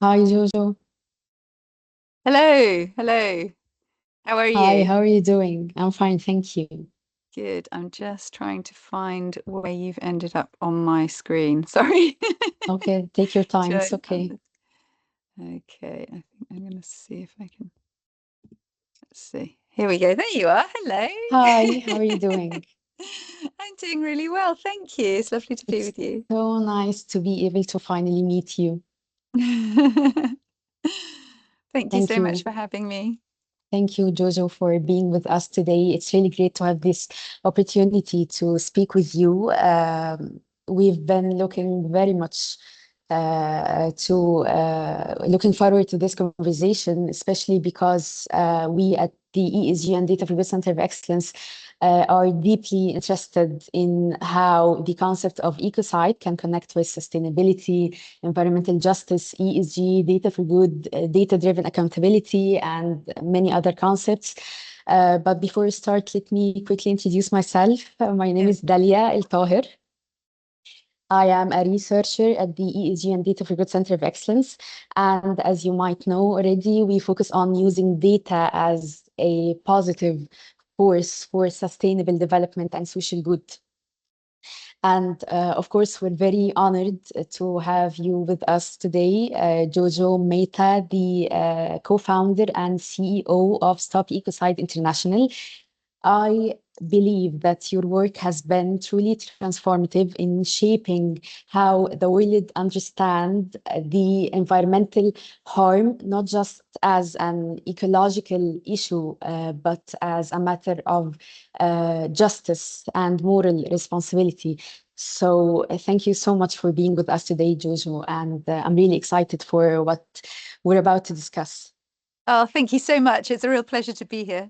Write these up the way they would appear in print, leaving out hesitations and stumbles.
Hi, Jojo. Hello, hello. How are Hi, you? how are you doing? I'm fine, thank you. Good. I'm just trying to find where you've ended up on my screen. Sorry. Okay, take your time. It's Join okay. Okay, I think I'm going to see if I can. Let's see. Here we go. There you are. Hello. Hi, how are you doing? I'm doing really well, thank you. It's lovely to be It's with you. so nice to be able to finally meet you. Thank you Thank so much you. for having me. Thank you, Jojo, for being with us today. It's really great to have this opportunity to speak with you. We've been looking very much to looking forward to this conversation, especially because we at the ESG and Data for Good Center of Excellence are deeply interested in how the concept of ecocide can connect with sustainability, environmental justice, ESG, data for good, data-driven accountability, and many other concepts. But before we start, let me quickly introduce myself. My name Yeah. is Dalia El Tahir. I am a researcher at the ESG and Data for Good Center of Excellence. And as you might know already, we focus on using data as a positive force for sustainable development and social good. And of course, we're very honored to have you with us today, Jojo Mehta, the co-founder and CEO of Stop Ecocide International. I believe that your work has been truly transformative in shaping how the world understand the environmental harm, not just as an ecological issue, but as a matter of justice and moral responsibility. So thank you so much for being with us today, Jojo, and I'm really excited for what we're about to discuss. Oh, thank you so much. It's a real pleasure to be here.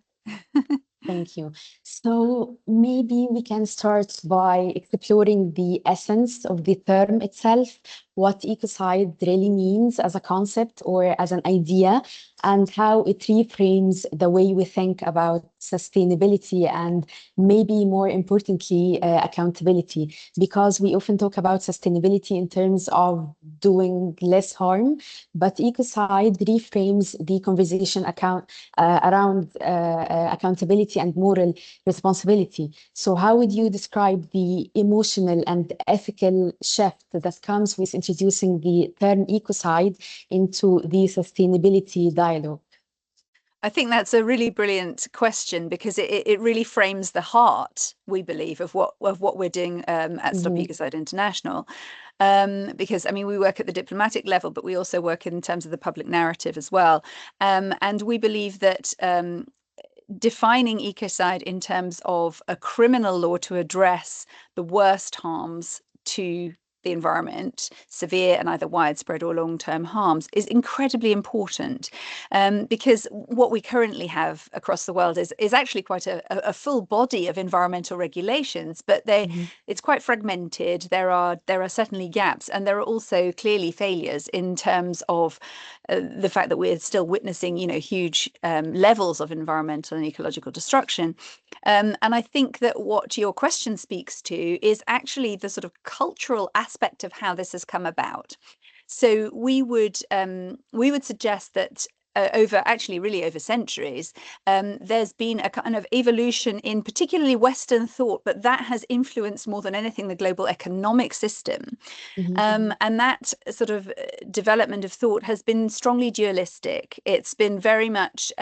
Thank you. So maybe we can start by exploring the essence of the term itself, what ecocide really means as a concept or as an idea, and how it reframes the way we think about sustainability and maybe more importantly, accountability. Because we often talk about sustainability in terms of doing less harm, but ecocide reframes the conversation around accountability and moral responsibility. So, how would you describe the emotional and ethical shift that comes with introducing the term ecocide into the sustainability dialogue? I think that's a really brilliant question because it really frames the heart, we believe, of what we're doing at Stop Hmm. Ecocide International. Because I mean, we work at the diplomatic level, but we also work in terms of the public narrative as well. And we believe that defining ecocide in terms of a criminal law to address the worst harms to the environment, severe and either widespread or long-term harms, is incredibly important, because what we currently have across the world is actually quite a full body of environmental regulations, but Hmm. it's quite fragmented. There are certainly gaps, and there are also clearly failures in terms of the fact that we're still witnessing, huge levels of environmental and ecological destruction. And I think that what your question speaks to is actually the sort of cultural aspect of how this has come about. So we would suggest that over actually really over centuries, there's been a kind of evolution in particularly Western thought, but that has influenced more than anything the global economic system. Hmm. And that sort of development of thought has been strongly dualistic. It's been very much,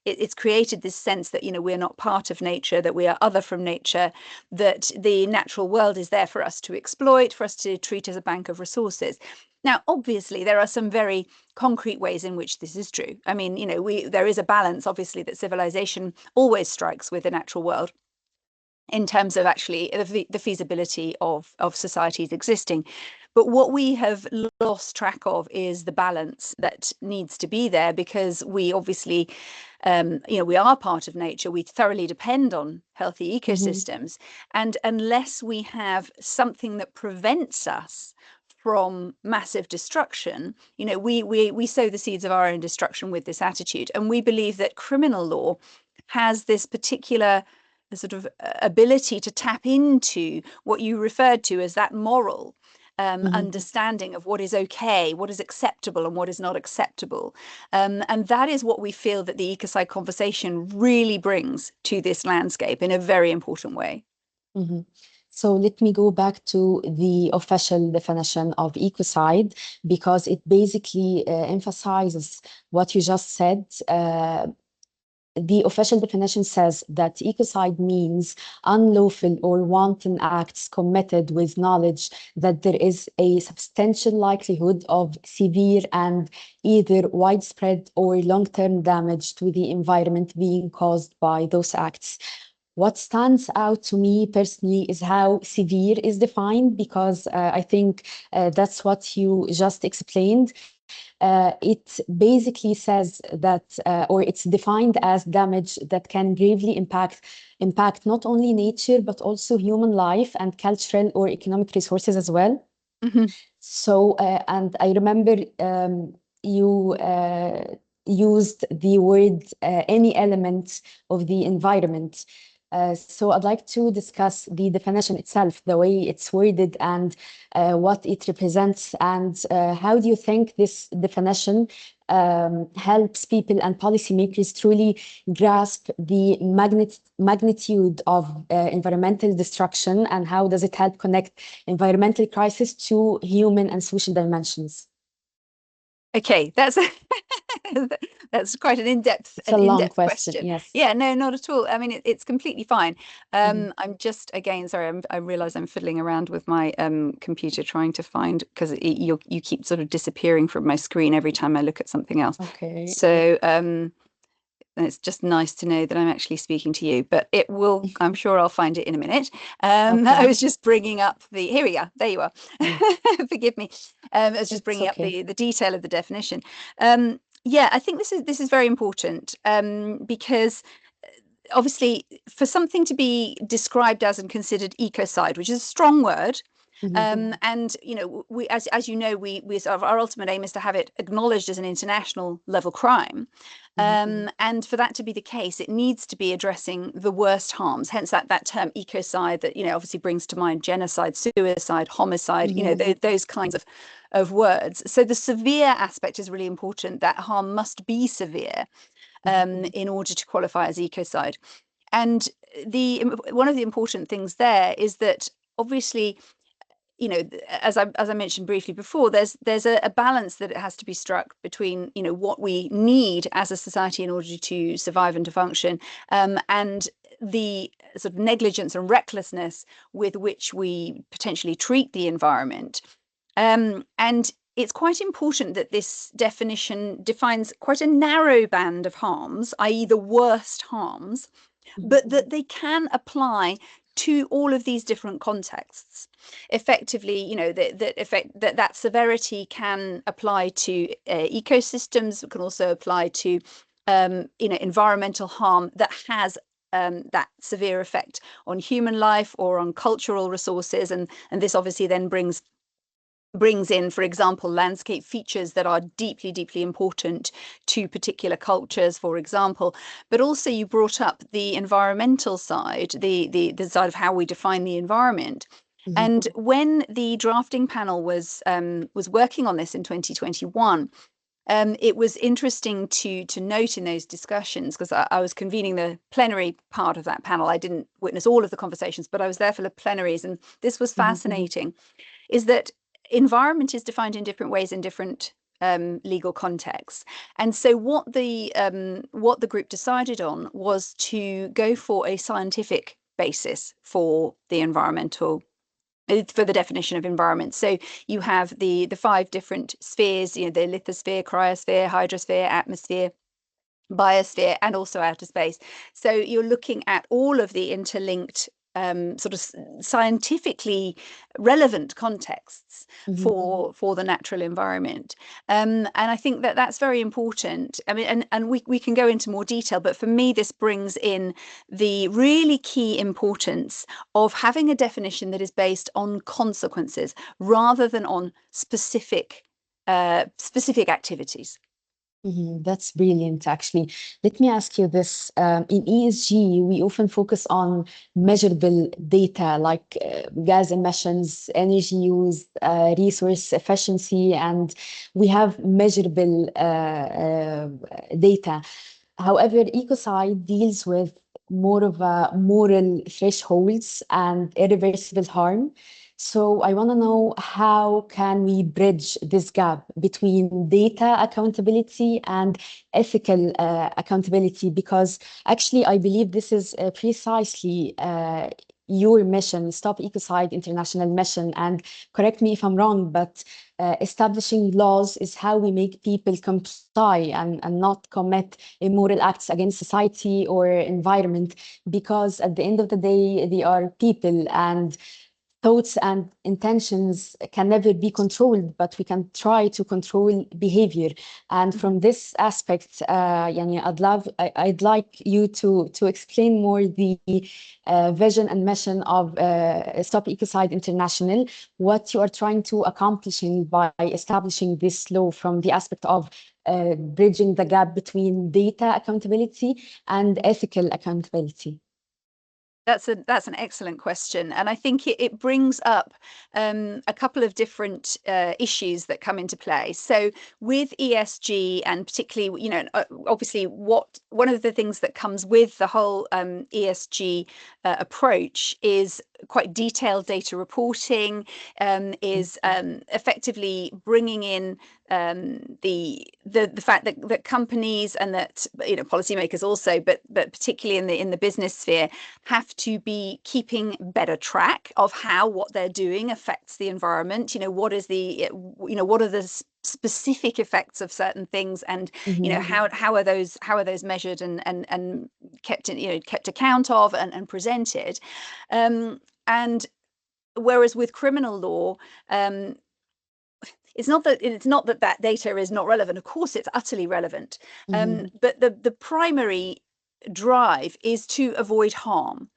it's created this sense that, we're not part of nature, that we are other from nature, that the natural world is there for us to exploit, for us to treat as a bank of resources. Now, obviously, there are some very concrete ways in which this is true. I mean, there is a balance, obviously, that civilization always strikes with the natural world in terms of actually the feasibility of societies existing. But what we have lost track of is the balance that needs to be there, because we obviously, we are part of nature. We thoroughly depend on healthy Hmm. ecosystems. And unless we have something that prevents us from massive destruction, we sow the seeds of our own destruction with this attitude. And we believe that criminal law has this particular sort of ability to tap into what you referred to as that moral understanding of what is okay, what is acceptable, and what is not acceptable. And that is what we feel that the ecocide conversation really brings to this landscape in a very important way. So let me go back to the official definition of ecocide, because it basically emphasizes what you just said. The official definition says that ecocide means unlawful or wanton acts committed with knowledge that there is a substantial likelihood of severe and either widespread or long-term damage to the environment being caused by those acts. What stands out to me personally is how severe is defined, because I think that's what you just explained. It basically says that, or it's defined as damage that can gravely impact not only nature, but also human life and cultural or economic resources as well. So, and I remember you used the word any element of the environment. So I'd like to discuss the definition itself, the way it's worded, and what it represents, and how do you think this definition helps people and policymakers truly grasp the magnitude of environmental destruction, and how does it help connect environmental crisis to human and social dimensions? Okay, that's that's quite an in-depth It's a long question, question. yes. Yeah, no, not at all. I mean, it's completely fine. I'm just, again, sorry, I realize I'm fiddling around with my computer trying to find, because you keep sort of disappearing from my screen every time I look at something else. Okay. So it's just nice to know that I'm actually speaking to you, but it will, I'm sure I'll find it in a minute. Okay. I was just bringing up here we are, there you are. Forgive me. I was just bringing up the detail of the definition. Yeah, I think this is very important, because obviously for something to be described as and considered ecocide, which is a strong word, and we, as you know, we sort of, our ultimate aim is to have it acknowledged as an international level crime, and for that to be the case, it needs to be addressing the worst harms. Hence that term ecocide that obviously brings to mind genocide, suicide, homicide, those kinds of words. So the severe aspect is really important. That harm must be severe in order to qualify as ecocide. And one of the important things there is that obviously, as I mentioned briefly before, there's a balance that it has to be struck between what we need as a society in order to survive and to function, and the sort of negligence and recklessness with which we potentially treat the environment. And it's quite important that this definition defines quite a narrow band of harms, i.e. the worst harms, but that they can apply to all of these different contexts. Effectively, that severity can apply to ecosystems. It can also apply to environmental harm that has that severe effect on human life or on cultural resources, and this obviously then brings in, for example, landscape features that are deeply, deeply important to particular cultures, for example. But also you brought up the environmental side, the side of how we define the environment. And when the drafting panel was working on this in 2021, it was interesting to note in those discussions, because I was convening the plenary part of that panel. I didn't witness all of the conversations, but I was there for the plenaries, and this was fascinating, is that environment is defined in different ways in different legal contexts. And so what the group decided on was to go for a scientific basis for the definition of environment. So you have the 5 different spheres, the lithosphere, cryosphere, hydrosphere, atmosphere, biosphere, and also outer space. So you're looking at all of the interlinked sort of scientifically relevant contexts for the natural environment, and I think that that's very important. I mean, and we can go into more detail, but for me this brings in the really key importance of having a definition that is based on consequences rather than on specific activities. That's brilliant, actually. Let me ask you this. In ESG, we often focus on measurable data like gas emissions, energy use, resource efficiency, and we have measurable data. However, Ecocide deals with more of a moral thresholds and irreversible harm. So I want to know, how can we bridge this gap between data accountability and ethical accountability? Because actually, I believe this is precisely your mission, Stop Ecocide International mission. And correct me if I'm wrong, but establishing laws is how we make people comply and not commit immoral acts against society or environment, because at the end of the day, they are people, and thoughts and intentions can never be controlled, but we can try to control behavior. And from this aspect, يعني I'd like you to explain more the vision and mission of Stop Ecocide International, what you are trying to accomplishing by establishing this law from the aspect of bridging the gap between data accountability and ethical accountability. That's an excellent question, and I think it brings up a couple of different issues that come into play. So with ESG, and particularly, obviously, one of the things that comes with the whole ESG approach is quite detailed data reporting, is effectively bringing in the fact that companies and that policymakers also, but particularly in the business sphere, have to be keeping better track of how what they're doing affects the environment. What are the specific effects of certain things, and how are those measured and kept account of and presented. And whereas with criminal law, it's not that data is not relevant. Of course, it's utterly relevant. But the primary drive is to avoid harm.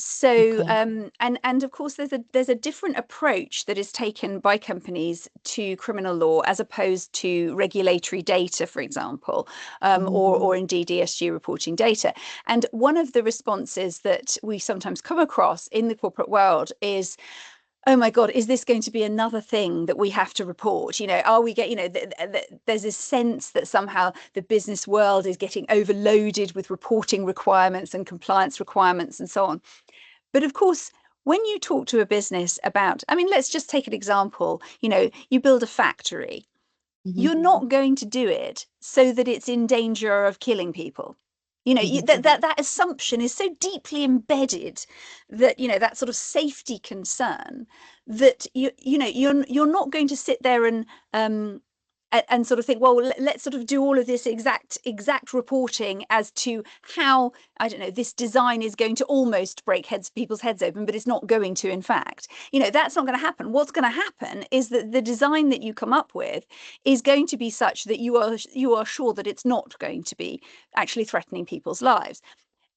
So, Okay. and of course, there's a different approach that is taken by companies to criminal law as opposed to regulatory data, for example, or indeed ESG reporting data. And one of the responses that we sometimes come across in the corporate world is, oh my God, is this going to be another thing that we have to report? Are we there's this sense that somehow the business world is getting overloaded with reporting requirements and compliance requirements and so on. But of course, when you talk to a business about, let's just take an example, you build a factory, you're not going to do it so that it's in danger of killing people. That assumption is so deeply embedded that that sort of safety concern, that you're not going to sit there and sort of think, well, let's sort of do all of this exact reporting as to how, I don't know, this design is going to almost break people's heads open, but it's not going to, in fact. That's not going to happen. What's going to happen is that the design that you come up with is going to be such that you are sure that it's not going to be actually threatening people's lives.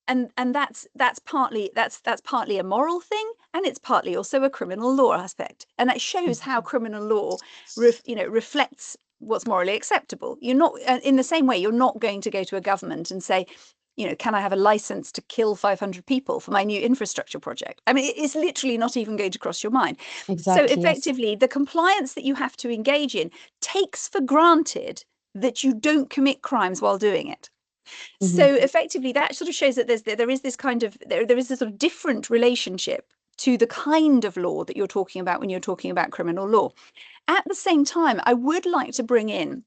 And that's partly a moral thing, and it's partly also a criminal law aspect. And that shows how criminal law reflects what's morally acceptable. You're not, in the same way, you're not going to go to a government and say, can I have a license to kill 500 people for my new infrastructure project? It's literally not even going to cross your mind. So Exactly, yes. effectively, the compliance that you have to engage in takes for granted that you don't commit crimes while doing it. So effectively, that sort of shows that there is this kind of there is this sort of different relationship to the kind of law that you're talking about when you're talking about criminal law. At the same time, I would like to bring in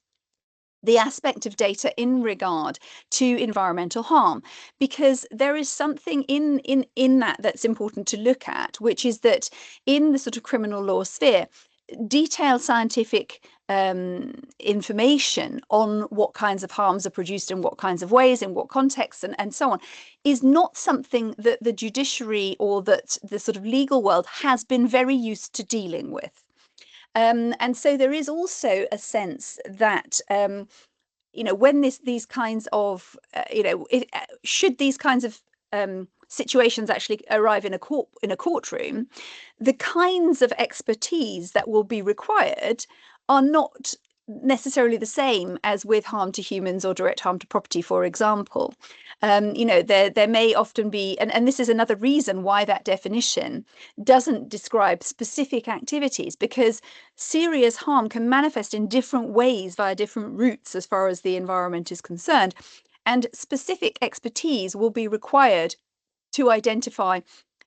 the aspect of data in regard to environmental harm, because there is something in that's important to look at, which is that in the sort of criminal law sphere, detailed scientific information on what kinds of harms are produced in what kinds of ways, in what contexts, and so on, is not something that the judiciary or that the sort of legal world has been very used to dealing with. And so there is also a sense that when these kinds of should these kinds of situations actually arrive in a courtroom, the kinds of expertise that will be required are not necessarily the same as with harm to humans or direct harm to property, for example. There may often be, and this is another reason why that definition doesn't describe specific activities, because serious harm can manifest in different ways via different routes as far as the environment is concerned, and specific expertise will be required to identify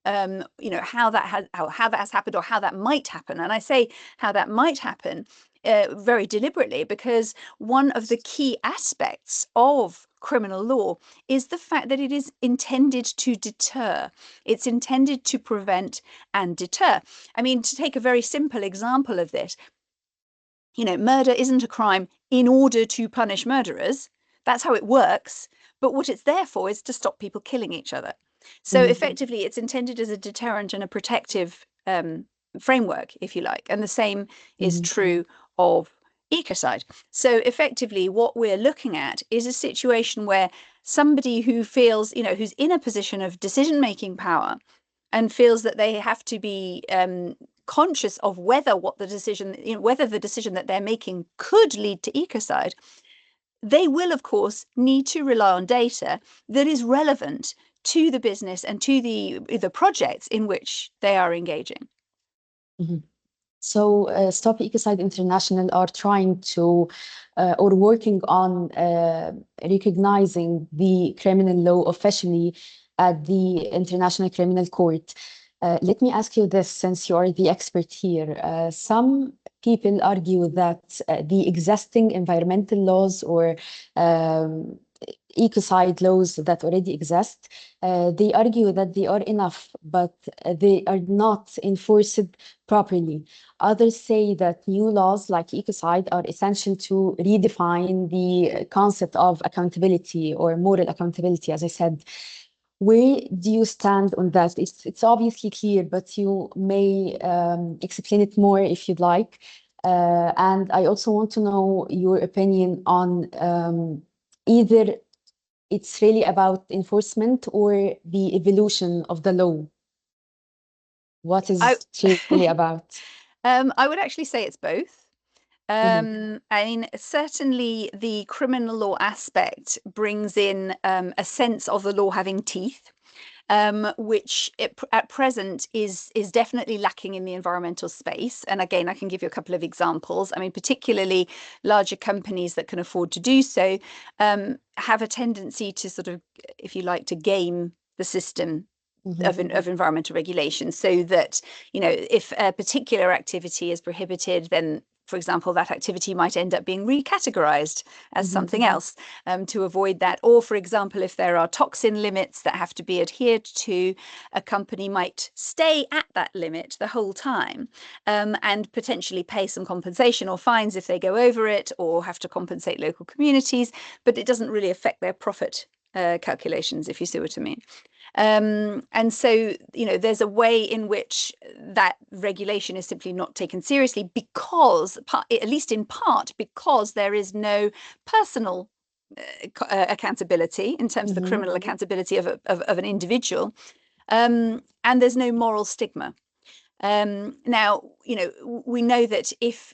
how that has happened, or how that might happen. And I say how that might happen very deliberately, because one of the key aspects of criminal law is the fact that it is intended to deter. It's intended to prevent and deter. I mean, to take a very simple example of this, murder isn't a crime in order to punish murderers. That's how it works. But what it's there for is to stop people killing each other. So effectively, it's intended as a deterrent and a protective framework, if you like. And the same is true of ecocide. So effectively, what we're looking at is a situation where somebody who feels, who's in a position of decision-making power and feels that they have to be conscious of whether the decision that they're making could lead to ecocide, they will, of course, need to rely on data that is relevant to the business and to the projects in which they are engaging. So Stop Ecocide International are trying to or working on recognizing the criminal law officially at the International Criminal Court. Let me ask you this, since you are the expert here. Some people argue that the existing environmental laws or ecocide laws that already exist, they argue that they are enough, but they are not enforced properly. Others say that new laws like ecocide are essential to redefine the concept of accountability or moral accountability, as I said. Where do you stand on that? It's obviously clear, but you may explain it more if you'd like. And I also want to know your opinion on either it's really about enforcement or the evolution of the law. What is it really about? I would actually say it's both. I mean, certainly the criminal law aspect brings in a sense of the law having teeth, which at present is definitely lacking in the environmental space. And again, I can give you a couple of examples. I mean, particularly larger companies that can afford to do so have a tendency to sort of, if you like, to game the system of environmental regulation, so that, if a particular activity is prohibited, then, for example, that activity might end up being recategorized as something else to avoid that. Or, for example, if there are toxin limits that have to be adhered to, a company might stay at that limit the whole time and potentially pay some compensation or fines if they go over it, or have to compensate local communities, but it doesn't really affect their profit calculations, if you see what I mean. And so, there's a way in which that regulation is simply not taken seriously, because, at least in part, because there is no personal accountability in terms of the criminal accountability of an individual, and there's no moral stigma. Now, we know that if,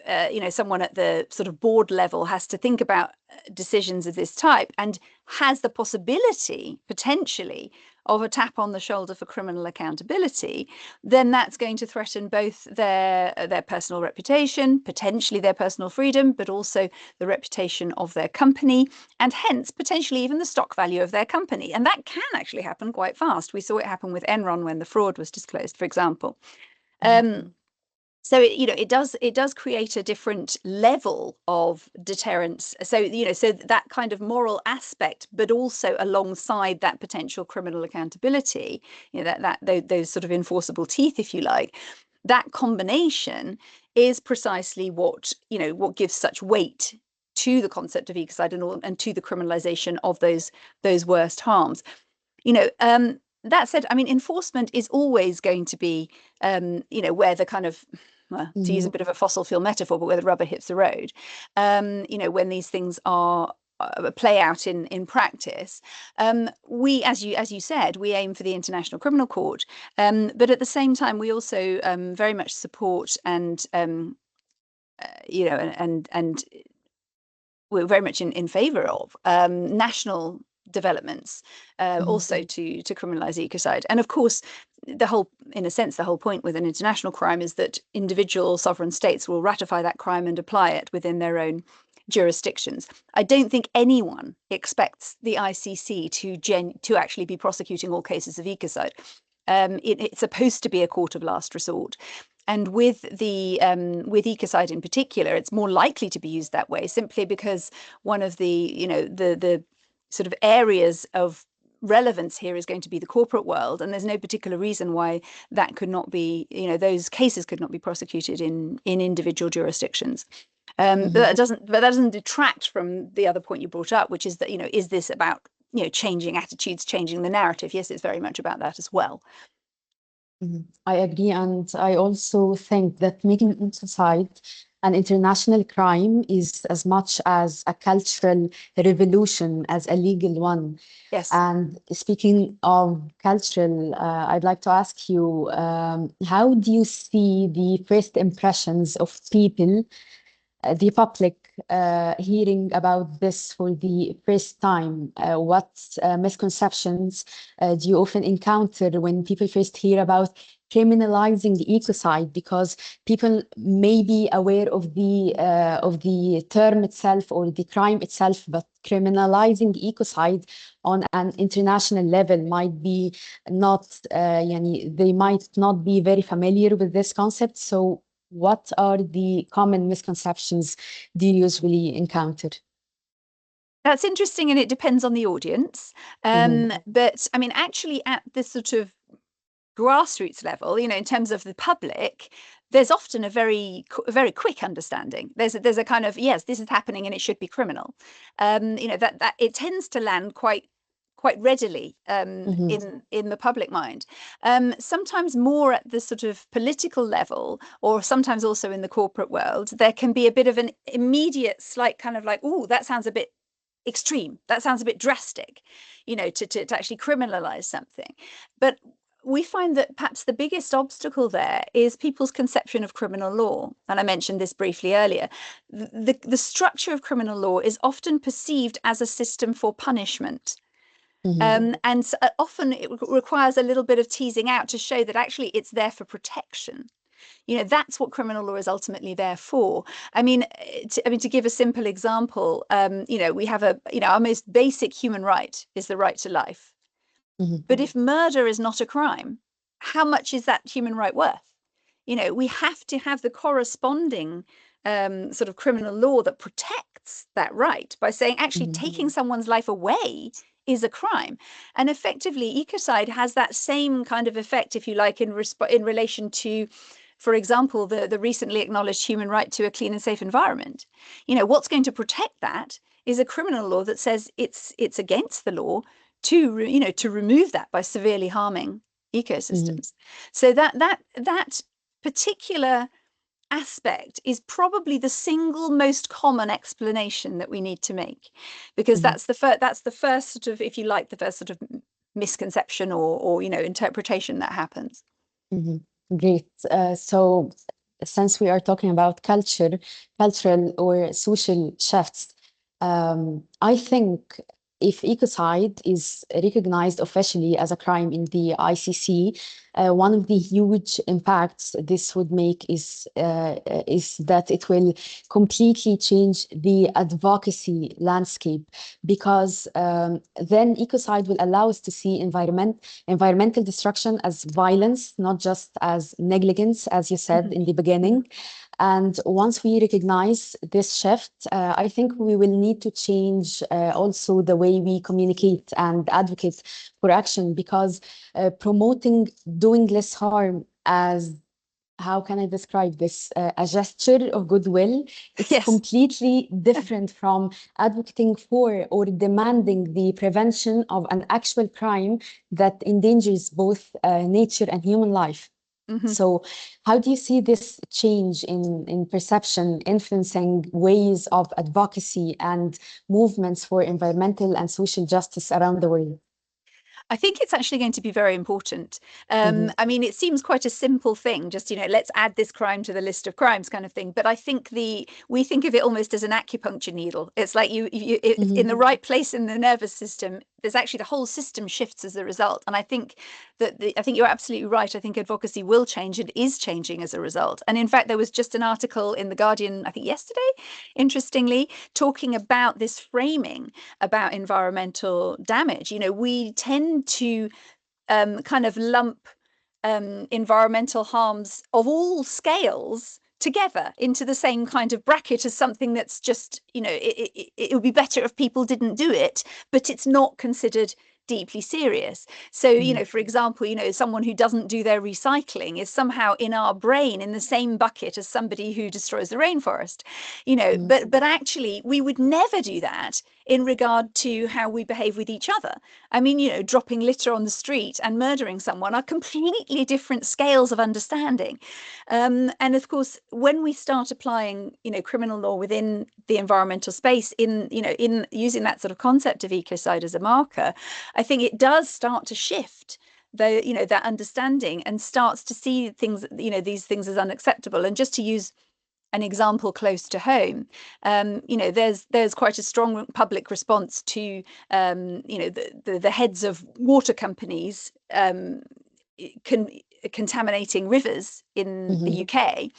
someone at the sort of board level has to think about decisions of this type and has the possibility, potentially, of a tap on the shoulder for criminal accountability, then that's going to threaten both their personal reputation, potentially their personal freedom, but also the reputation of their company, and hence potentially even the stock value of their company. And that can actually happen quite fast. We saw it happen with Enron when the fraud was disclosed, for example. So it does create a different level of deterrence. So so that kind of moral aspect, but also alongside that potential criminal accountability, those sort of enforceable teeth, if you like, that combination is precisely what gives such weight to the concept of ecocide and to the criminalization of those worst harms. That said, I mean, enforcement is always going to be, where the kind of, well, to use a bit of a fossil fuel metaphor, but where the rubber hits the road, when these things are play out in practice. We, as you said, we aim for the International Criminal Court, but at the same time, we also very much support and we're very much in favor of national developments, also to criminalize ecocide. And of course, in a sense, the whole point with an international crime is that individual sovereign states will ratify that crime and apply it within their own jurisdictions. I don't think anyone expects the ICC to actually be prosecuting all cases of ecocide. It's supposed to be a court of last resort. And with ecocide in particular, it's more likely to be used that way, simply because one of the sort of areas of relevance here is going to be the corporate world, and there's no particular reason why that could not be, those cases could not be prosecuted in individual jurisdictions. But that doesn't detract from the other point you brought up, which is that, is this about changing attitudes, changing the narrative? Yes, it's very much about that as well. I agree, and I also think that making ecocide an international crime is as much as a cultural revolution as a legal one. Yes. And speaking of cultural, I'd like to ask you, how do you see the first impressions of people, the public, hearing about this for the first time? What misconceptions do you often encounter when people first hear about criminalizing the ecocide? Because people may be aware of the term itself or the crime itself, but criminalizing ecocide on an international level might be not, they might not be very familiar with this concept. So what are the common misconceptions do you usually encounter? That's interesting, and it depends on the audience. But I mean, actually, at this sort of grassroots level, in terms of the public, there's often a very quick understanding. There's a kind of, yes, this is happening and it should be criminal. That it tends to land quite readily in the public mind. Sometimes more at the sort of political level, or sometimes also in the corporate world, there can be a bit of an immediate slight kind of like, oh, that sounds a bit extreme. That sounds a bit drastic, to actually criminalize something. But we find that perhaps the biggest obstacle there is people's conception of criminal law. And I mentioned this briefly earlier. The structure of criminal law is often perceived as a system for punishment. And so often it requires a little bit of teasing out to show that actually it's there for protection. That's what criminal law is ultimately there for. I mean, to give a simple example, we have our most basic human right is the right to life. But if murder is not a crime, how much is that human right worth? We have to have the corresponding sort of criminal law that protects that right by saying actually taking someone's life away is a crime. And effectively, ecocide has that same kind of effect, if you like, in relation to, for example, the recently acknowledged human right to a clean and safe environment. What's going to protect that is a criminal law that says it's against the law to remove that by severely harming ecosystems. So that particular aspect is probably the single most common explanation that we need to make, because that's the first sort of, if you like, the first sort of misconception or interpretation that happens. Great. So since we are talking about cultural or social shifts, I think if ecocide is recognized officially as a crime in the ICC, one of the huge impacts this would make is that it will completely change the advocacy landscape, because then ecocide will allow us to see environmental destruction as violence, not just as negligence, as you said in the beginning. And once we recognize this shift, I think we will need to change also the way we communicate and advocate for action, because promoting doing less harm as, how can I describe this, a gesture of goodwill, it's completely different from advocating for or demanding the prevention of an actual crime that endangers both nature and human life. So how do you see this change in perception influencing ways of advocacy and movements for environmental and social justice around the world? I think it's actually going to be very important. I mean, it seems quite a simple thing, just, let's add this crime to the list of crimes kind of thing. But I think we think of it almost as an acupuncture needle. It's like in the right place in the nervous system, there's actually the whole system shifts as a result. And I think I think you're absolutely right. I think advocacy will change and is changing as a result. And in fact, there was just an article in The Guardian, I think yesterday, interestingly, talking about this framing about environmental damage. We tend to kind of lump environmental harms of all scales together into the same kind of bracket as something that's just, it would be better if people didn't do it, but it's not considered deeply serious. So, for example, someone who doesn't do their recycling is somehow in our brain in the same bucket as somebody who destroys the rainforest, but actually we would never do that in regard to how we behave with each other. I mean, dropping litter on the street and murdering someone are completely different scales of understanding. And of course, when we start applying, criminal law within the environmental space in using that sort of concept of ecocide as a marker, I think it does start to shift that understanding and starts to see things, these things as unacceptable. And just to use an example close to home, there's quite a strong public response to the heads of water companies contaminating rivers in the UK,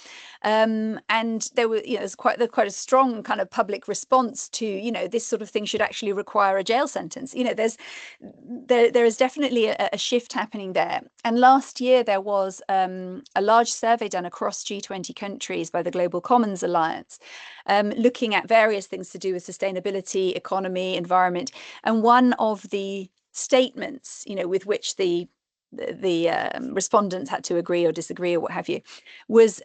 and there's quite a strong kind of public response to this sort of thing should actually require a jail sentence. There is definitely a shift happening there. And last year there was a large survey done across G20 countries by the Global Commons Alliance, looking at various things to do with sustainability, economy, environment, and one of the statements with which the respondents had to agree or disagree or what have you, was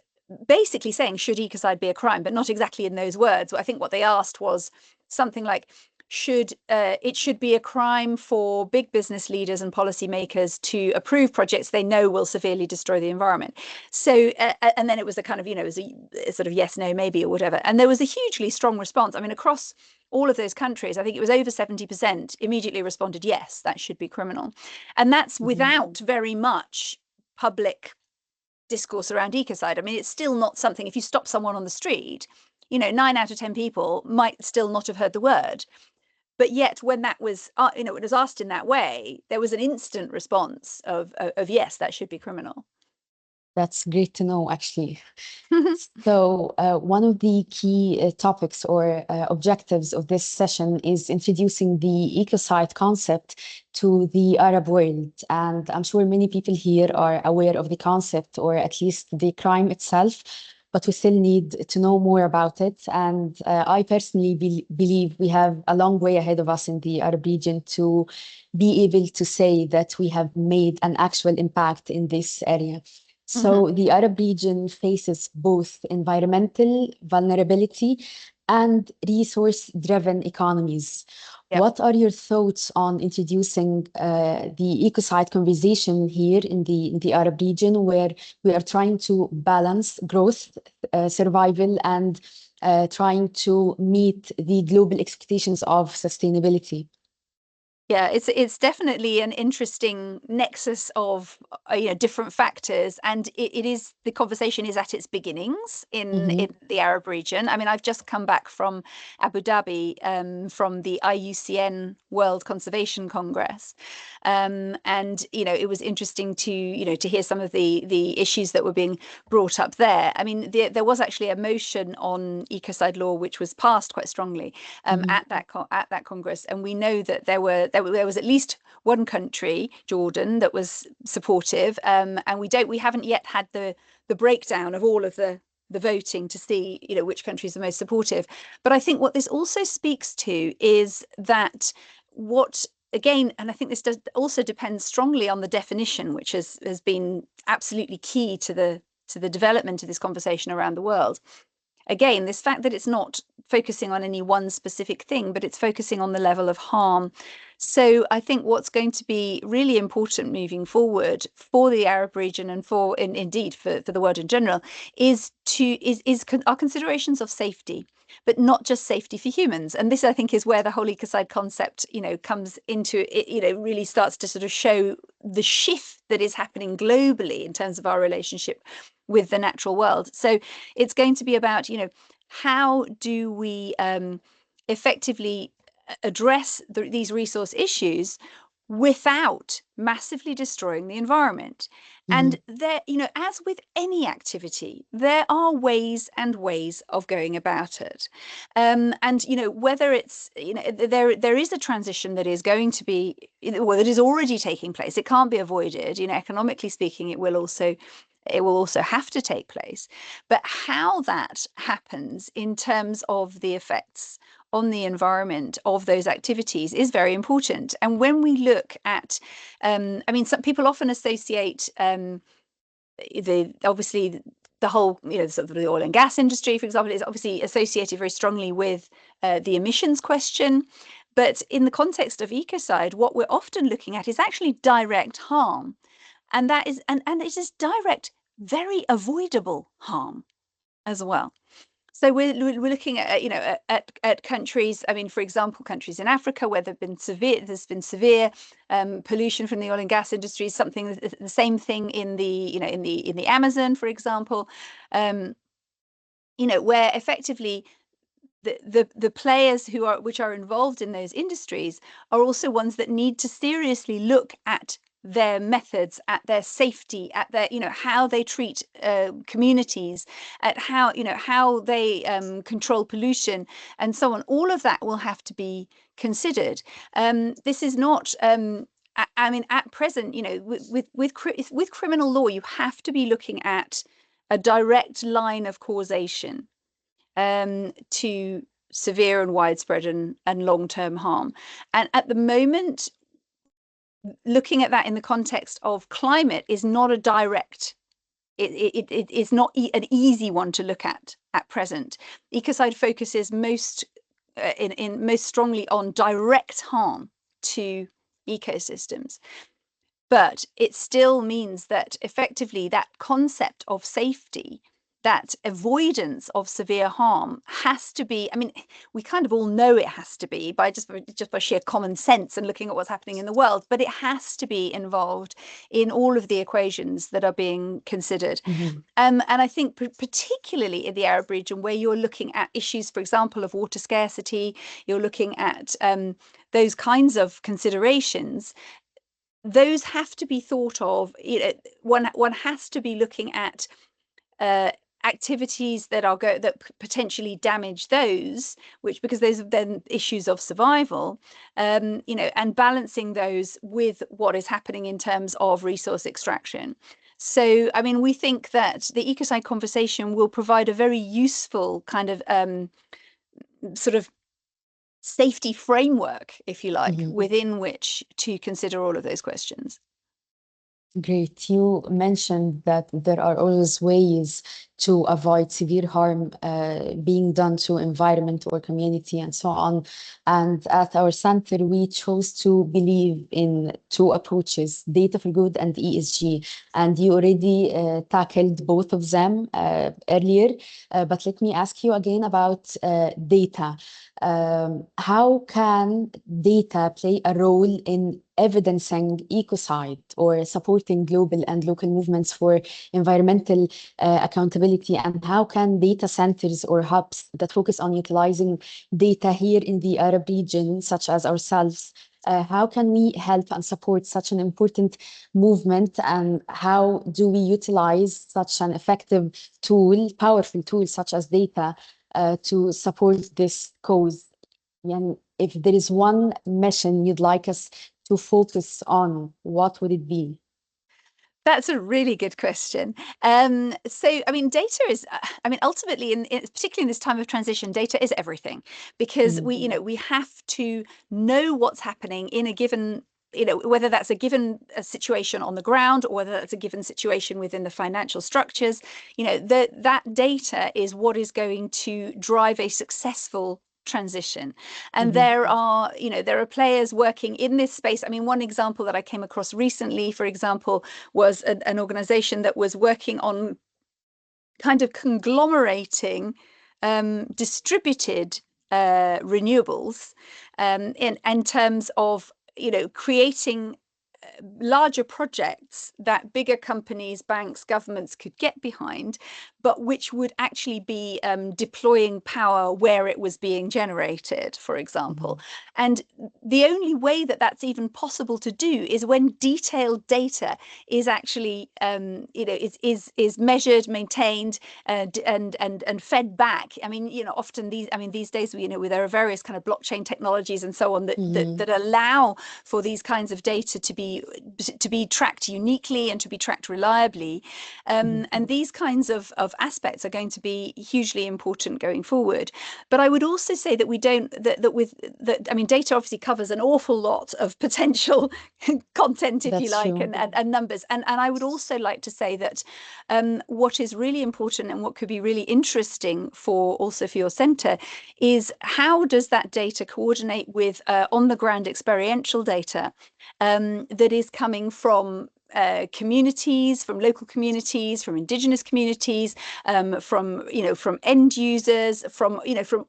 basically saying, should ecocide be a crime? But not exactly in those words. I think what they asked was something like, it should be a crime for big business leaders and policymakers to approve projects they know will severely destroy the environment. So, and then it was a kind of, it was a sort of yes, no, maybe, or whatever. And there was a hugely strong response. I mean, across all of those countries, I think it was over 70% immediately responded, yes, that should be criminal. And that's without very much public discourse around ecocide. I mean, it's still not something, if you stop someone on the street, 9 out of 10 people might still not have heard the word. But yet when that was, it was asked in that way, there was an instant response of yes, that should be criminal. That's great to know, actually. So one of the key topics or objectives of this session is introducing the ecocide concept to the Arab world. And I'm sure many people here are aware of the concept, or at least the crime itself, but we still need to know more about it. And I personally believe we have a long way ahead of us in the Arab region to be able to say that we have made an actual impact in this area. So the Arab region faces both environmental vulnerability and resource-driven economies. Yep. What are your thoughts on introducing the ecocide conversation here in the Arab region, where we are trying to balance growth, survival, and trying to meet the global expectations of sustainability? Yeah, it's definitely an interesting nexus of different factors, and the conversation is at its beginnings in the Arab region. I mean, I've just come back from Abu Dhabi, from the IUCN World Conservation Congress, and it was interesting to hear some of the issues that were being brought up there. I mean, there was actually a motion on ecocide law which was passed quite strongly at that Congress, and we know that there was at least one country, Jordan, that was supportive, and we haven't yet had the breakdown of all of the voting to see which countries are most supportive. But I think what this also speaks to is that again, and I think this also depends strongly on the definition, which has been absolutely key to the development of this conversation around the world. Again, this fact that it's not focusing on any one specific thing, but it's focusing on the level of harm. So I think what's going to be really important moving forward for the Arab region and indeed for the world in general is our considerations of safety, but not just safety for humans. And this, I think, is where the whole ecocide concept, comes into it, really starts to sort of show the shift that is happening globally in terms of our relationship with the natural world. So it's going to be about, how do we effectively address these resource issues without massively destroying the environment. And there, as with any activity, there are ways and ways of going about it. And whether it's, there is a transition that is going to be, well, that is already taking place. It can't be avoided. Economically speaking, it will also have to take place. But how that happens in terms of the effects on the environment of those activities is very important. And when we look at, some people often associate obviously the whole, sort of the oil and gas industry, for example, is obviously associated very strongly with the emissions question. But in the context of ecocide, what we're often looking at is actually direct harm. And that is, and it is direct, very avoidable harm as well. So we're looking at, at countries. I mean, for example, countries in Africa where there's been severe pollution from the oil and gas industry. Something the same thing in the in the Amazon, for example. Where effectively the players which are involved in those industries are also ones that need to seriously look at their methods, at their safety, at their how they treat communities, at how they control pollution and so on. All of that will have to be considered. This is not at present, with criminal law, you have to be looking at a direct line of causation to severe and widespread and long-term harm. And at the moment, looking at that in the context of climate is not a direct, it's not an easy one to look at present. Ecocide focuses most strongly on direct harm to ecosystems. But it still means that effectively that concept of safety, that avoidance of severe harm has to be, we kind of all know it has to be by sheer common sense and looking at what's happening in the world, but it has to be involved in all of the equations that are being considered. And I think particularly in the Arab region, where you're looking at issues, for example, of water scarcity, you're looking at those kinds of considerations. Those have to be thought of. One has to be looking at activities that potentially damage those, because those are then issues of survival, and balancing those with what is happening in terms of resource extraction. So, we think that the ecocide conversation will provide a very useful kind of sort of safety framework, if you like, within which to consider all of those questions. Great. You mentioned that there are always ways to avoid severe harm being done to environment or community and so on. And at our center, we chose to believe in two approaches, data for good and ESG. And you already tackled both of them earlier, but let me ask you again about data. How can data play a role in evidencing ecocide or supporting global and local movements for environmental accountability? And how can data centers or hubs that focus on utilizing data here in the Arab region, such as ourselves, how can we help and support such an important movement? And how do we utilize such an effective tool, powerful tool such as data, to support this cause? And if there is one mission you'd like us to focus on, what would it be? That's a really good question. So, data is, ultimately, particularly in this time of transition, data is everything, because we have to know what's happening in a given whether that's a given situation on the ground or whether that's a given situation within the financial structures, that data is what is going to drive a successful transition. And there are players working in this space. I mean, one example that I came across recently, for example, was an organization that was working on kind of conglomerating distributed renewables in terms of creating larger projects that bigger companies, banks, governments could get behind, but which would actually be deploying power where it was being generated, for example. And the only way that that's even possible to do is when detailed data is actually is measured, maintained, and fed back. I mean, often these days, there are various kind of blockchain technologies and so on that allow for these kinds of data to be tracked uniquely and to be tracked reliably. And these kinds of aspects are going to be hugely important going forward. But I would also say that I mean, data obviously covers an awful lot of potential content, if you like, and numbers. And I would also like to say that what is really important and what could be really interesting also for your centre is how does that data coordinate with on the ground experiential data that is coming from communities, from local communities, from indigenous communities, from end users, from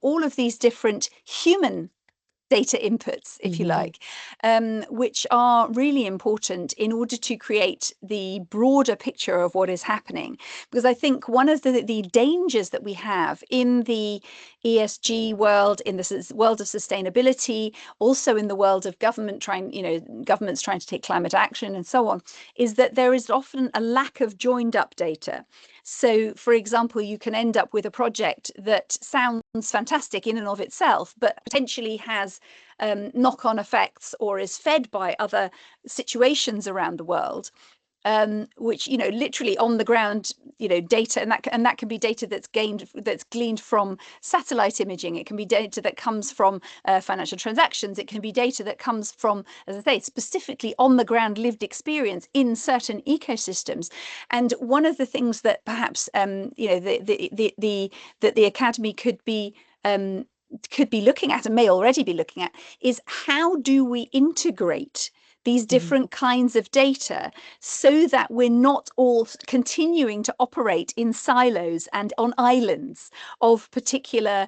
all of these different human data inputs, if you like, which are really important in order to create the broader picture of what is happening. Because I think one of the dangers that we have in the ESG world, in the world of sustainability, also in the world of governments trying to take climate action and so on, is that there is often a lack of joined up data. So, for example, you can end up with a project that sounds fantastic in and of itself, but potentially has knock-on effects or is fed by other situations around the world, which literally on the ground data, and that can be data that's gleaned from satellite imaging. It can be data that comes from financial transactions. It can be data that comes from, as I say, specifically on the ground lived experience in certain ecosystems. And one of the things that perhaps that the Academy could be looking at and may already be looking at is how do we integrate these different kinds of data so that we're not all continuing to operate in silos and on islands of particular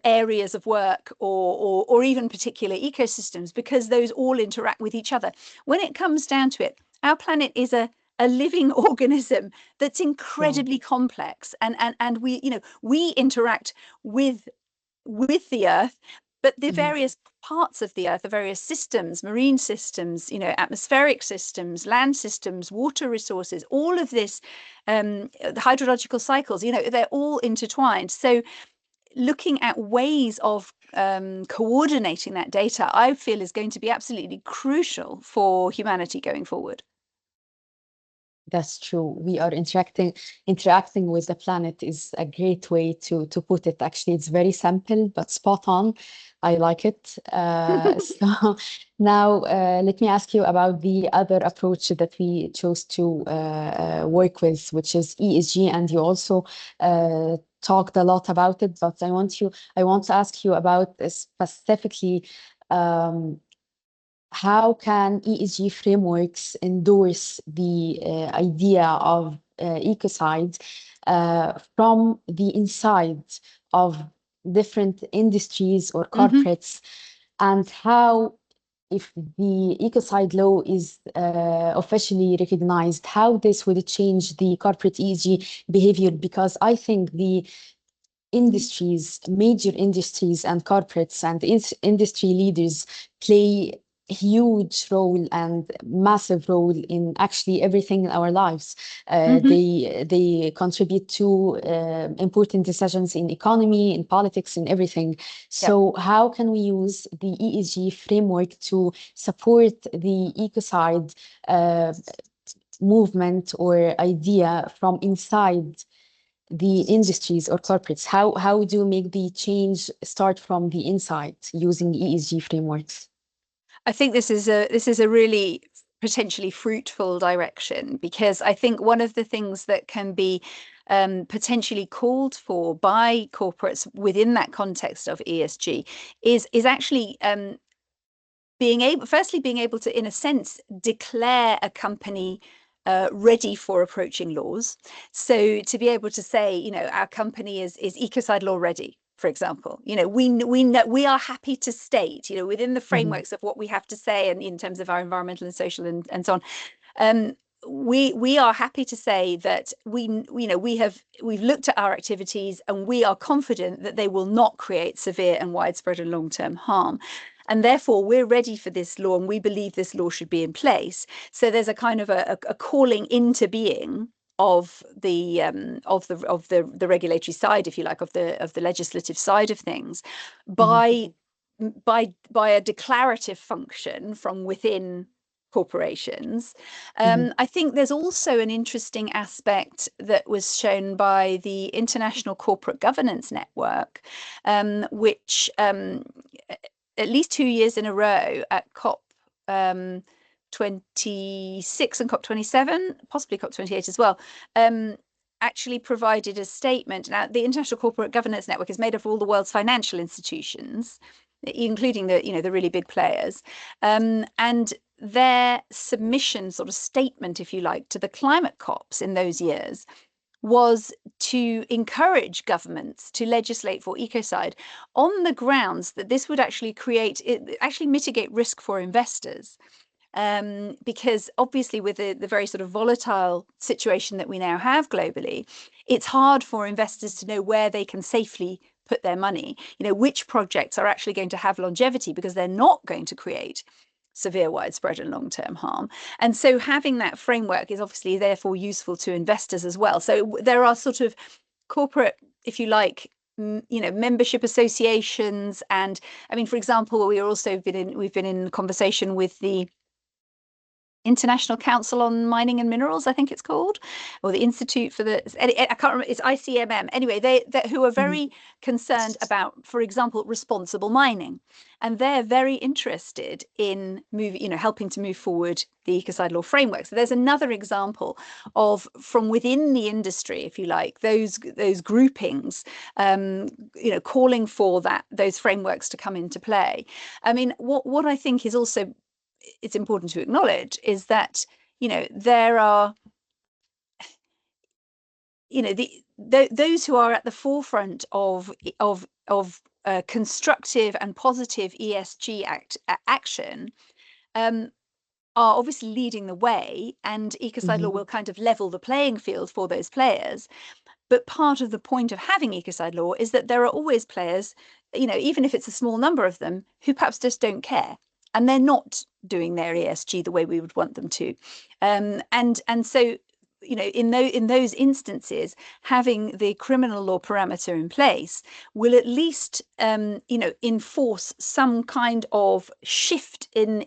areas of work or even particular ecosystems, because those all interact with each other. When it comes down to it, our planet is a living organism that's incredibly complex, and we interact with the earth, but the various parts of the earth, the various systems, marine systems, atmospheric systems, land systems, water resources, all of this, the hydrological cycles, they're all intertwined. So looking at ways of coordinating that data, I feel, is going to be absolutely crucial for humanity going forward. That's true. We are interacting with the planet is a great way to put it. Actually, it's very simple but spot on. I like it. So now let me ask you about the other approach that we chose to work with, which is ESG, and you also talked a lot about it. But I want to ask you about specifically. How can ESG frameworks endorse the idea of ecocide from the inside of different industries or corporates, and how, if the ecocide law is officially recognized, how this would change the corporate ESG behavior? Because I think the major industries and corporates and industry leaders play huge role and massive role in actually everything in our lives. They contribute to important decisions in economy, in politics, in everything. So how can we use the ESG framework to support the ecocide movement or idea from inside the industries or corporates? How do you make the change start from the inside using ESG frameworks? I think this is a really potentially fruitful direction, because I think one of the things that can be potentially called for by corporates within that context of ESG is actually being able to, in a sense, declare a company ready for approaching laws. So to be able to say, you know, our company is Ecocide law ready, for example. You know, we know, we are happy to state, you know, within the frameworks of what we have to say, and in terms of our environmental and social and so on. We are happy to say that we've looked at our activities, and we are confident that they will not create severe and widespread and long-term harm. And therefore, we're ready for this law, and we believe this law should be in place. So there's a kind of a calling into being of the regulatory side, if you like, of the legislative side of things, by a declarative function from within corporations. I think there's also an interesting aspect that was shown by the International Corporate Governance Network, which at least 2 years in a row at COP 26 and COP 27, possibly COP 28 as well, actually provided a statement. Now, the International Corporate Governance Network is made up of all the world's financial institutions, including the really big players, and their submission, sort of statement, if you like, to the climate COPs in those years was to encourage governments to legislate for ecocide on the grounds that this would actually mitigate risk for investors. Because obviously, with the very sort of volatile situation that we now have globally, it's hard for investors to know where they can safely put their money, you know, which projects are actually going to have longevity because they're not going to create severe, widespread and long-term harm. And so having that framework is obviously therefore useful to investors as well. So there are sort of corporate, if you like, membership associations. And I mean, for example, we've been in conversation with the International Council on Mining and Minerals, I think it's called, or the Institute for the, I can't remember, it's ICMM. Anyway, they who are very concerned about, for example, responsible mining, and they're very interested in helping to move forward the Ecocide law framework. So there's another example of, from within the industry, if you like, those groupings, calling for those frameworks to come into play. I mean, what I think is also it's important to acknowledge is that, there are, those who are at the forefront of constructive and positive ESG action are obviously leading the way, and Ecocide law will kind of level the playing field for those players. But part of the point of having Ecocide law is that there are always players, even if it's a small number of them, who perhaps just don't care, and they're not doing their ESG the way we would want them to. And so, in those instances, having the criminal law parameter in place will at least, enforce some kind of shift in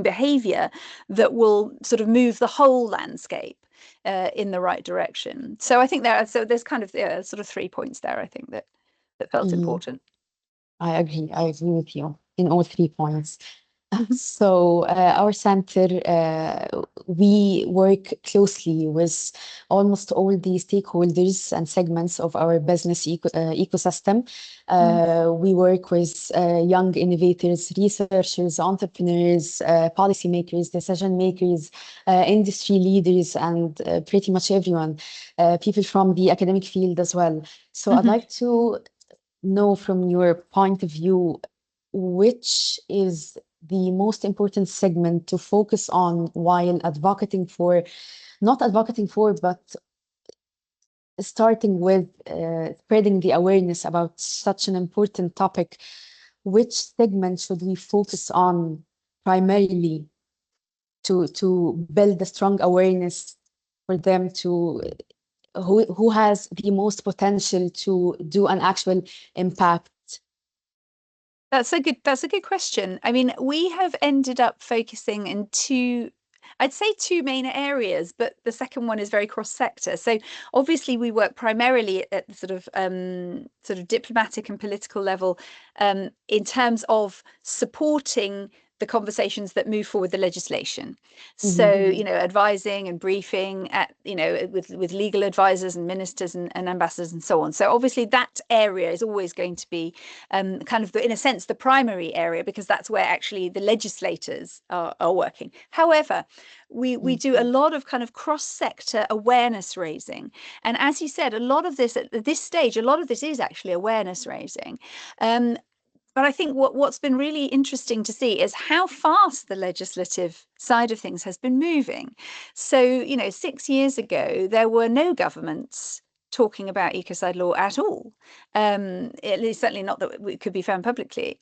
behaviour that will sort of move the whole landscape in the right direction. So I think there's kind of sort of 3 points there, I think, that felt important. I agree with you in all 3 points. So our center, we work closely with almost all the stakeholders and segments of our business ecosystem. We work with young innovators, researchers, entrepreneurs, policymakers, decision makers, industry leaders, and pretty much everyone, people from the academic field as well. So I'd like to know from your point of view, which is the most important segment to focus on while not advocating for, but starting with spreading the awareness about such an important topic. Which segment should we focus on primarily to build a strong awareness for them who has the most potential to do an actual impact? That's a good question. I mean, we have ended up focusing in I'd say two main areas, but the second one is very cross-sector. So obviously we work primarily at the sort of diplomatic and political level, in terms of supporting the conversations that move forward the legislation. So, advising and briefing at, with legal advisors and ministers and ambassadors and so on. So obviously that area is always going to be kind of, in a sense, the primary area, because that's where actually the legislators are working. However, we do a lot of kind of cross-sector awareness raising. And as you said, a lot of this, at this stage, a lot of this is actually awareness raising. But I think what's been really interesting to see is how fast the legislative side of things has been moving. So, 6 years ago, there were no governments talking about ecocide law at all. At least certainly not that it could be found publicly.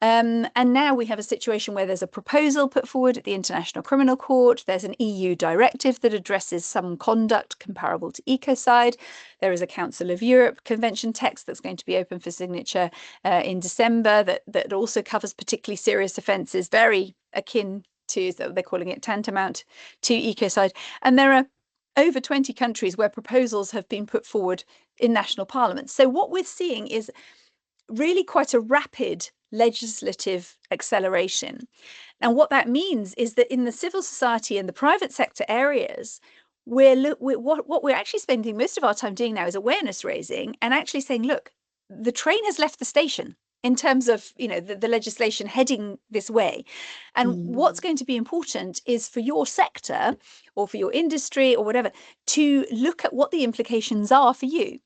And now we have a situation where there's a proposal put forward at the International Criminal Court. There's an EU directive that addresses some conduct comparable to ecocide. There is a Council of Europe Convention text that's going to be open for signature in December that also covers particularly serious offences, very akin to, so they're calling it tantamount to ecocide. And there are over 20 countries where proposals have been put forward in national parliaments. So what we're seeing is really quite a rapid legislative acceleration. And what that means is that in the civil society and the private sector areas, what we're actually spending most of our time doing now is awareness raising and actually saying, look, the train has left the station in terms of the legislation heading this way. And what's going to be important is for your sector or for your industry or whatever to look at what the implications are for you.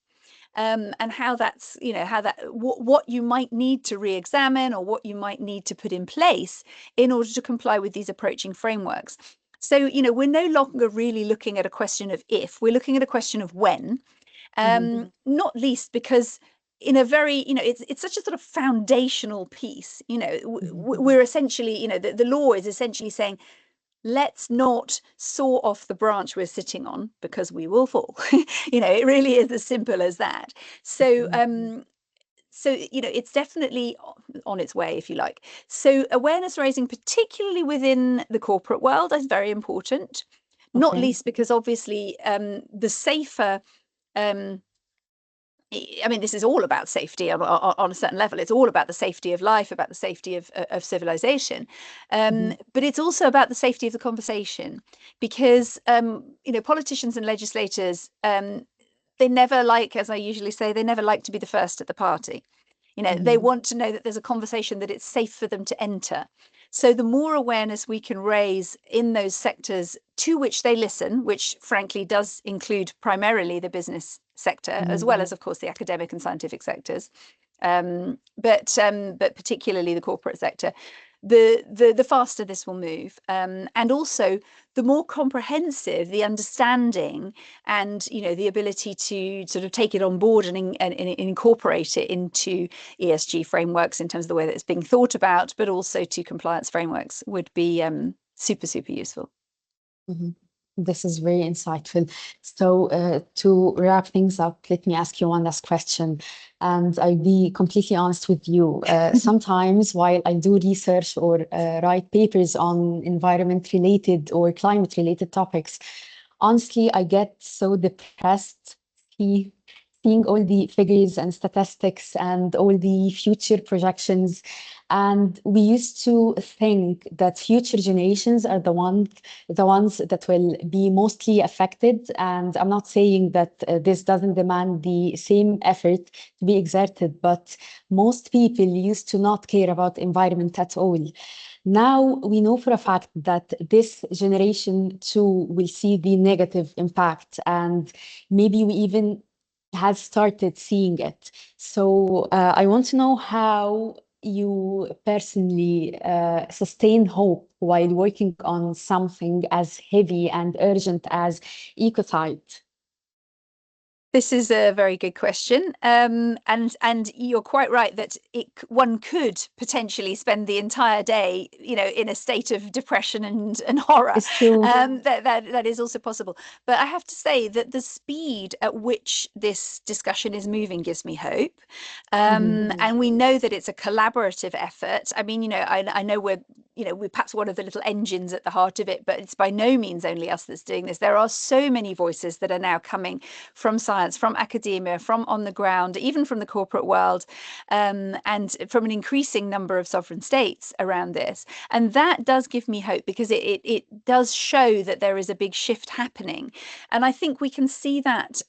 And how that's, what you might need to re-examine or what you might need to put in place in order to comply with these approaching frameworks. So, we're no longer really looking at a question of if, we're looking at a question of when, not least because in a very, it's such a sort of foundational piece, we're essentially, the law is essentially saying, let's not saw off the branch we're sitting on because we will fall. It really is as simple as that. So it's definitely on its way, if you like. So awareness raising, particularly within the corporate world, is very important, not least because obviously the safer this is all about safety on a certain level. It's all about the safety of life, about the safety of civilization. But it's also about the safety of the conversation, because, politicians and legislators, they never like, as I usually say, they never like to be the first at the party. They want to know that there's a conversation that it's safe for them to enter. So the more awareness we can raise in those sectors to which they listen, which frankly does include primarily the business sector, as well as, of course, the academic and scientific sectors, but particularly the corporate sector, the faster this will move. And also the more comprehensive the understanding and, the ability to sort of take it on board and incorporate it into ESG frameworks in terms of the way that it's being thought about, but also to compliance frameworks would be super, super useful. This is very insightful. So to wrap things up, let me ask you one last question. And I'll be completely honest with you. Sometimes while I do research or write papers on environment-related or climate-related topics, honestly, I get so depressed seeing all the figures and statistics and all the future projections. And we used to think that future generations are the ones that will be mostly affected. And I'm not saying that this doesn't demand the same effort to be exerted, but most people used to not care about environment at all. Now we know for a fact that this generation too will see the negative impact, and maybe we even have started seeing it. So I want to know how you personally sustain hope while working on something as heavy and urgent as ecocide. This is a very good question, and you're quite right that one could potentially spend the entire day, in a state of depression and horror. It's true. That is also possible. But I have to say that the speed at which this discussion is moving gives me hope, and we know that it's a collaborative effort. I mean, I know we're we're perhaps one of the little engines at the heart of it, but it's by no means only us that's doing this. There are so many voices that are now coming from science, from academia, from on the ground, even from the corporate world, and from an increasing number of sovereign states around this. And that does give me hope, because it does show that there is a big shift happening. And I think we can see that.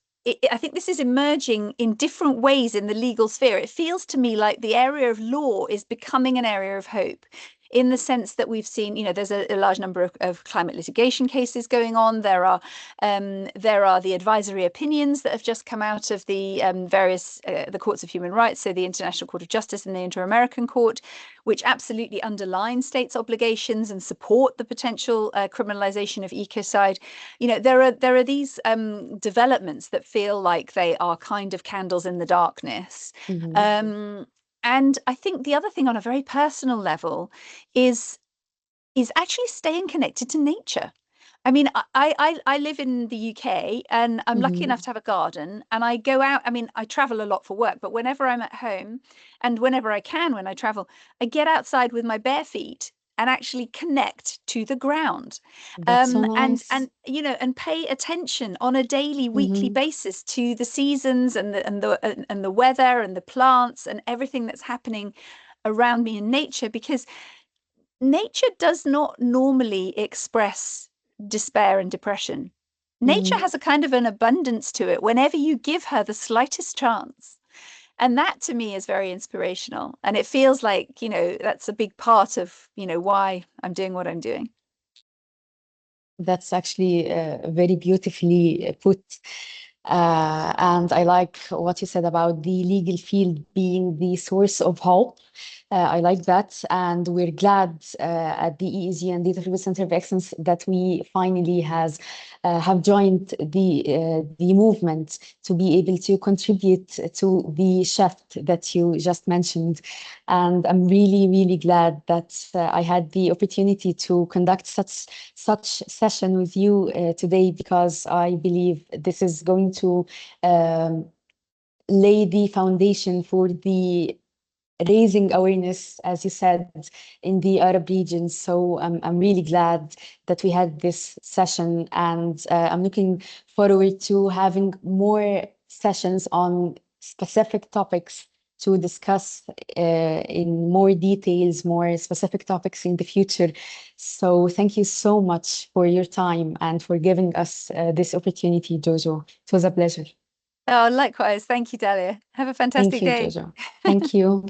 I think this is emerging in different ways in the legal sphere. It feels to me like the area of law is becoming an area of hope, in the sense that we've seen, there's a large number of climate litigation cases going on. There are the advisory opinions that have just come out of the various the courts of human rights, so the International Court of Justice and the Inter-American Court, which absolutely underline states' obligations and support the potential criminalization of ecocide. There are these developments that feel like they are kind of candles in the darkness. And I think the other thing, on a very personal level, is actually staying connected to nature. I mean, I live in the UK, and I'm lucky enough to have a garden, and I go out. I mean, I travel a lot for work, but whenever I'm at home, and whenever I can when I travel, I get outside with my bare feet and actually connect to the ground. That's so nice. And pay attention on a daily, weekly basis to the seasons and the weather and the plants and everything that's happening around me in nature, because nature does not normally express despair and depression. Nature has a kind of an abundance to it whenever you give her the slightest chance. And that to me is very inspirational. And it feels like, that's a big part of, why I'm doing what I'm doing. That's actually very beautifully put. And I like what you said about the legal field being the source of hope. I like that. And we're glad at the EEG and Data Frequency Center of Excellence that we finally have joined the movement to be able to contribute to the shift that you just mentioned. And I'm really, really glad that I had the opportunity to conduct such session with you today, because I believe this is going to lay the foundation for the raising awareness, as you said, in the Arab region. So I'm really glad that we had this session, and I'm looking forward to having more sessions on specific topics to discuss in more details, more specific topics in the future. So thank you so much for your time and for giving us this opportunity, Jojo. It was a pleasure. Oh, likewise. Thank you, Dalia. Have a fantastic Thank you, day. Jojo. Thank you.